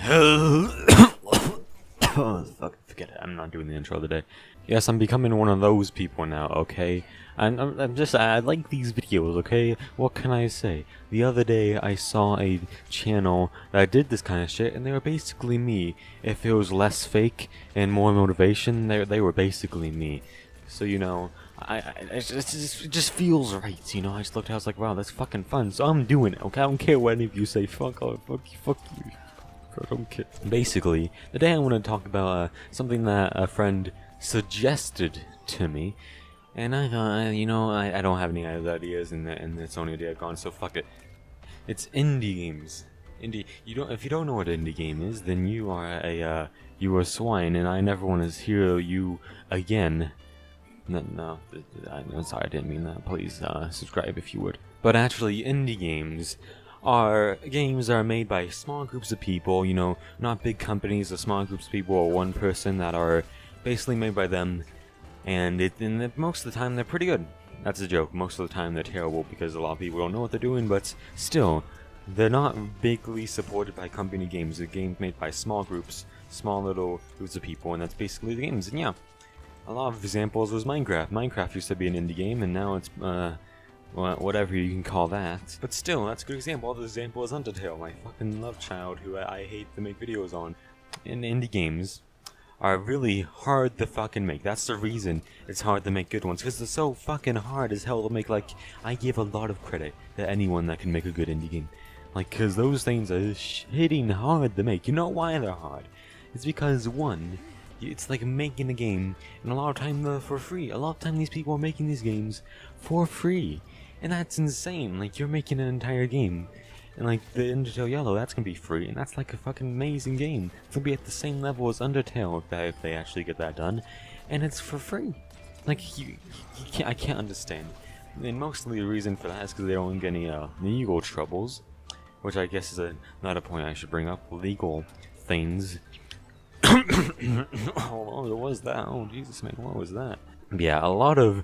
Oh, fuck, forget it. I'm not doing the intro today. Yes, I'm becoming one of those people now, okay? And I like these videos, okay? What can I say? The other day, I saw a channel that did this kind of shit, and they were basically me. If it was less fake and more motivation, they were basically me. So, you know, it just feels right, you know? I just looked at it, I was like, wow, that's fucking fun, so I'm doing it, okay? I don't care what any of you say, fuck off, fuck you. I don't care. Basically, today I want to talk about something that a friend suggested to me, and I thought, you know, I don't have any other ideas, and it's only a day I've gone, so fuck it. It's indie games. If you don't know what an indie game is, then you are a swine, and I never want to hear you again. No, I'm sorry, I didn't mean that. Please subscribe if you would. But actually, indie games are games that are made by small groups of people, you know, not big companies, or small groups of people or one person that are basically made by them, and most of the time they're pretty good. That's a joke. Most of the time they're terrible because a lot of people don't know what they're doing, but still, they're not bigly supported by company games. They're games made by small groups, small little groups of people, and that's basically the games. And yeah, a lot of examples was Minecraft. Minecraft used to be an indie game, and now it's whatever you can call that. But still, that's a good example. Other example is Undertale, my fucking love child, who I hate to make videos on. And indie games are really hard to fucking make. That's the reason it's hard to make good ones, because they're so fucking hard as hell to make. Like, I give a lot of credit to anyone that can make a good indie game. Like, because those things are hitting hard to make. You know why they're hard? It's because, one, it's like making a game, and a lot of time they're for free. A lot of time these people are making these games for free. And that's insane. Like, you're making an entire game, and like the Undertale Yellow, that's gonna be free, and that's like a fucking amazing game. It's gonna be at the same level as Undertale if they actually get that done, and it's for free. Like, I can't understand. And mostly the reason for that is because they don't get any legal troubles, which I guess is another point I should bring up. Legal things. Oh, what was that? Oh, Jesus, man, what was that? Yeah, a lot of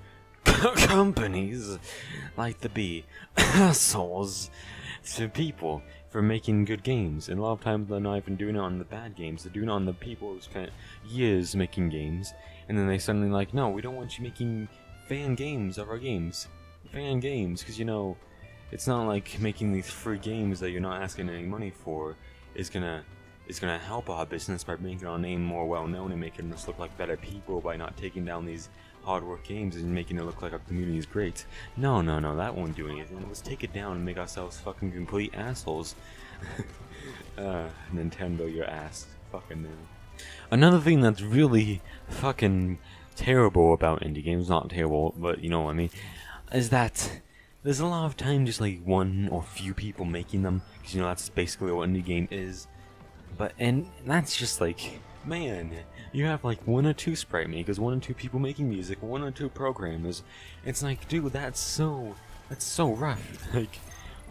companies like to be assholes to people for making good games, and a lot of times they're not even doing it on the bad games. They're doing it on the people who spent years making games, and then they suddenly like, no, we don't want you making fan games of our games. Fan games, because, you know, it's not like making these free games that you're not asking any money for is gonna help our business by making our name more well known and making us look like better people by not taking down these hard work games and making it look like our community is great. No, that won't do anything. Let's take it down and make ourselves fucking complete assholes. Nintendo, your ass. Fucking no. Another thing that's really fucking terrible about indie games, not terrible, but you know what I mean, is that there's a lot of time just like one or few people making them, because you know that's basically what indie game is. And that's just like, man, you have like one or two sprite makers, one or two people making music, one or two programmers. It's like, dude, that's so rough. Like,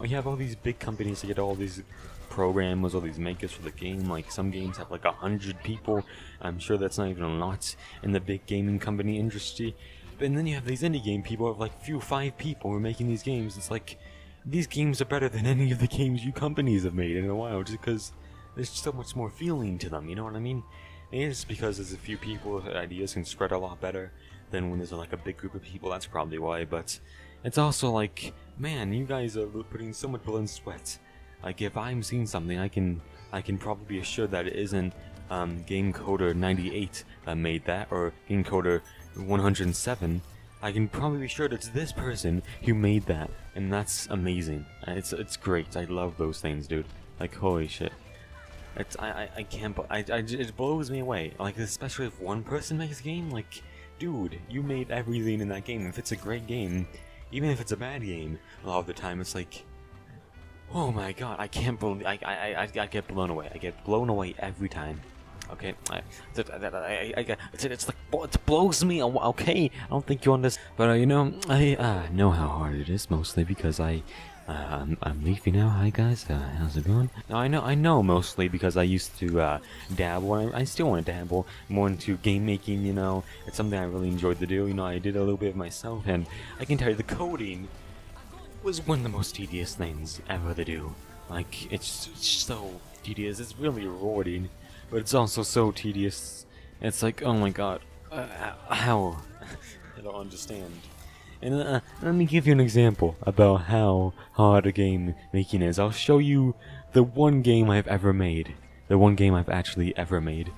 you have all these big companies that get all these programmers, all these makers for the game. Like, some games have like 100 people. I'm sure that's not even a lot in the big gaming company industry. And then you have these indie game people of like 5 people who are making these games. It's like, these games are better than any of the games you companies have made in a while, just because there's so much more feeling to them, you know what I mean? And it's because there's a few people, ideas can spread a lot better than when there's like a big group of people. That's probably why. But it's also like, man, you guys are putting so much blood and sweat. Like, if I'm seeing something, I can probably be assured that it isn't Game Coder 98 that made that, or Game Coder 107. I can probably be sure that it's this person who made that, and that's amazing. It's great. I love those things, dude. Like, holy shit. I can't, it blows me away, like, especially if one person makes a game. Like, dude, you made everything in that game. If it's a great game, even if it's a bad game, a lot of the time it's like, oh my god, I can't believe, I get blown away. I get blown away every time. Okay, it's like, it blows me away, okay? I don't think you understand, but you know, I know how hard it is, mostly because I'm Leafy now. Hi guys, how's it going? Now, I know mostly because I used to dabble, and I still want to dabble more into game making. You know, it's something I really enjoyed to do. You know, I did a little bit of myself, and I can tell you the coding was one of the most tedious things ever to do. Like, it's so tedious. It's really rewarding, but it's also so tedious. It's like, oh my god, how? I don't understand. And let me give you an example about how hard a game making is. I'll show you the one game I've ever made. The one game I've actually ever made.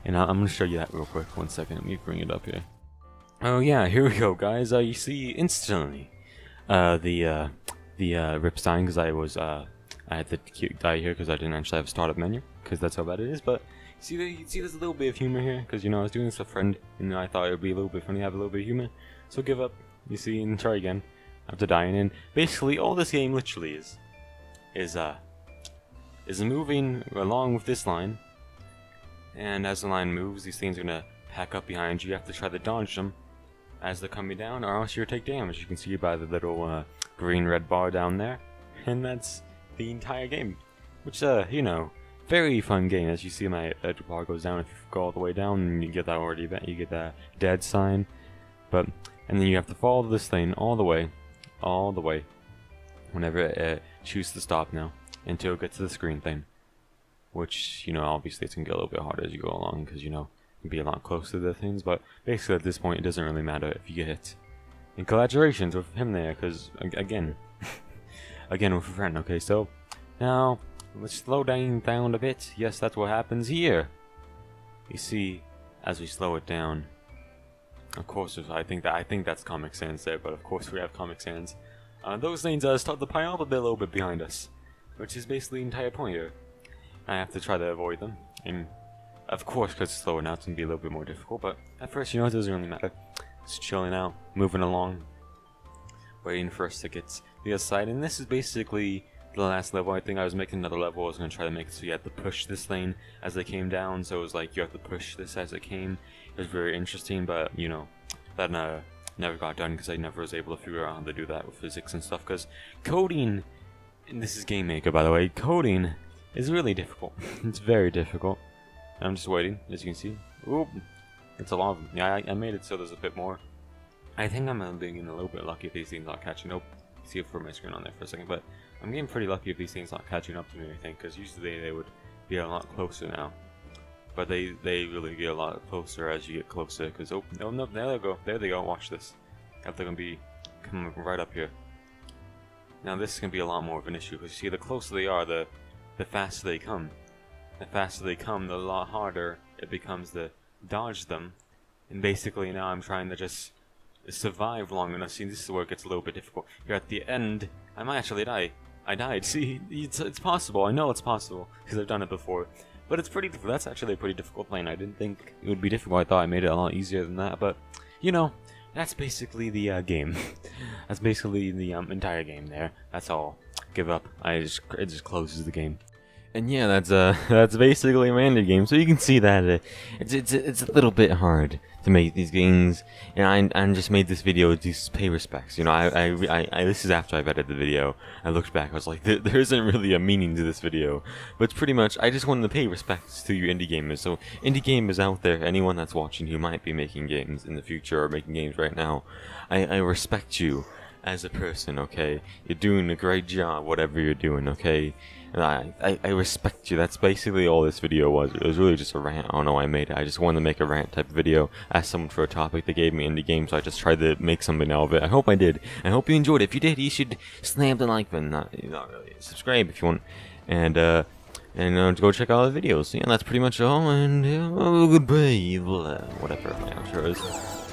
And I'm going to show you that real quick. 1 second, let me bring it up here. Oh yeah, here we go, guys. You see instantly the Ripstein, because I had to die here because I didn't actually have a startup menu, because that's how bad it is. But you see there's a little bit of humor here, because I was doing this with a friend, and I thought it would be a little bit funny to have a little bit of humor. So give up, you see, and try again after dying. And basically, all this game literally is moving along with this line, and as the line moves, these things are gonna pack up behind you. You have to try to dodge them as they're coming down, or else you'll take damage. You can see by the little green-red bar down there, and that's the entire game. Which, very fun game. As you see, my edge bar goes down. If you go all the way down, you get that already. You get that dead sign, and then you have to follow this thing all the way, whenever it chooses to stop now, until it gets to the screen thing. Which, obviously it's gonna get a little bit harder as you go along, because, you can be a lot closer to the things, but basically at this point it doesn't really matter if you get hit. And congratulations with him there, because, again, with a friend. Okay, so, now, let's slow down a bit. Yes, that's what happens here. You see, as we slow it down, of course, I think that's Comic Sans there, but of course we have Comic Sans. Those things start to pile up a little bit behind us, which is basically the entire point here. I have to try to avoid them, and of course, because it's slower now, it's going to be a little bit more difficult, but at first, it doesn't really matter. Just chilling out, moving along, waiting for us to get to the other side, and this is basically the last level. I think I was making another level. I was going to try to make it so you had to push this lane as they came down, so it was like you have to push this as it came. It was very interesting, but, that never got done because I never was able to figure out how to do that with physics and stuff, because coding, and this is Game Maker, by the way, coding is really difficult. It's very difficult. I'm just waiting, as you can see. Oop, it's a lot of them. Yeah, I made it so there's a bit more. I think I'm getting a little bit lucky if these things not catching up. See if I put my screen on there for a second, but I'm getting pretty lucky if these things not catching up to me, I think, because usually they would be a lot closer now. But they really get a lot closer as you get closer, because, oh, no, there they go, watch this. They're going to be coming right up here. Now this is going to be a lot more of an issue, because you see, the closer they are, the faster they come. The faster they come, the lot harder it becomes to dodge them. And basically now I'm trying to just survive long enough. See, this is where it gets a little bit difficult. Here at the end, I might actually die. I died. See, it's possible. I know it's possible, because I've done it before. But it's pretty difficult. That's actually a pretty difficult plane. I didn't think it would be difficult. I thought I made it a lot easier than that. But, that's basically the game. That's basically the entire game there. That's all. Give up. It just closes the game. And yeah, that's basically a random game. So you can see that it's a little bit hard to make these games. And I just made this video to pay respects. This is after I've edited the video. I looked back. I was like, there isn't really a meaning to this video. But it's pretty much, I just wanted to pay respects to you indie gamers. So indie gamers out there, anyone that's watching who might be making games in the future or making games right now, I respect you as a person. Okay, you're doing a great job, whatever you're doing. Okay. I respect you. That's basically all this video was. It was really just a rant. I don't know why I made it. I just wanted to make a rant type of video. Asked someone for a topic. They gave me indie games, so I just tried to make something out of it. I hope I did. I hope you enjoyed it. If you did, you should slam the like button. Not really. Subscribe if you want. And go check out the videos. Yeah, that's pretty much all. And goodbye. Whatever my outro is.